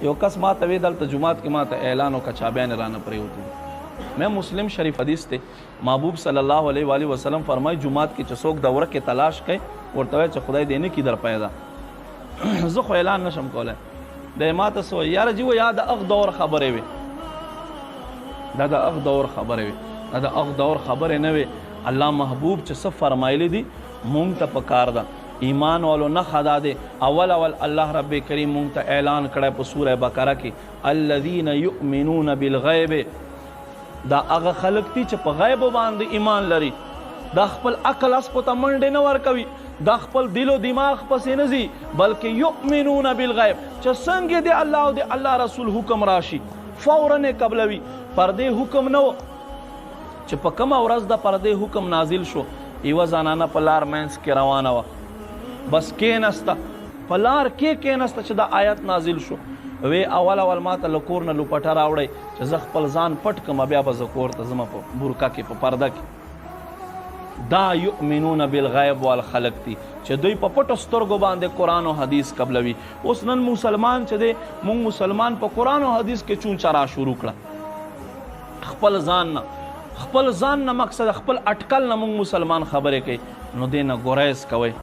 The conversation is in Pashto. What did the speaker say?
یو کس ما ته وی دلته جمعات کې ما ته اعلان وکړه چابیان رانه پرېوتې میں مسلم شریف حدیث ته محبوب صلی الله علیه و آله وسلم فرمای جمعات کې چې څوک دوره کې تلاش کوي ورته وایي چې خدای دې نه کي در پیدا زه خو اعلان نشم کولی دی ما ته څه وایي یاره جي یا د هغ دور خبرې وې دا د هغ دور خبرې وې دا د هغ دور خبرې نه وې الله محبوب چې څه فرمایلی دي مونږ ته پکار ده ایمان والو نښه دا دی اول الله رب کریم مونږ ته اعلان کړی په سوره بقره کې الذین یؤمنون بالغیب دا هغه خلک دي چې په غیبو باندې ایمان لري دا خپل عقل اسپو ته منډې نه ورکوي دا خپل دل و دماغ پسې نه ځي بلکې یؤمنون بالغیب چې څنګه د الله او د الله رسول حکم راشي فورا یې قبلوي پردې حکم نه و چې په کومه ورځ د پردې حکم نازل شو یوه زنانه په لار منځ کې روانه وه بس کېنسته په لار کې کېنسته چې دا آیت نازل شو وی اول ما ته له کور نه لوپټه راوړئ چې زه خپل ځان پټ کړم بیا به زه کور ته ځمه په برکه کې په پرده کې دا یؤمنون بالغیب والخلق دي چې دوی په پټو سترګو باندې قرآن او حدیث قبلوي اوس نن مسلمان چې دی مونږ مسلمان په قرآن او حدیث کې چون چرا شروع کړه خپل ځان نه مقصد خپل اټکل نه مونږ مسلمان خبرې کوي نو دې نه ګریز کوئ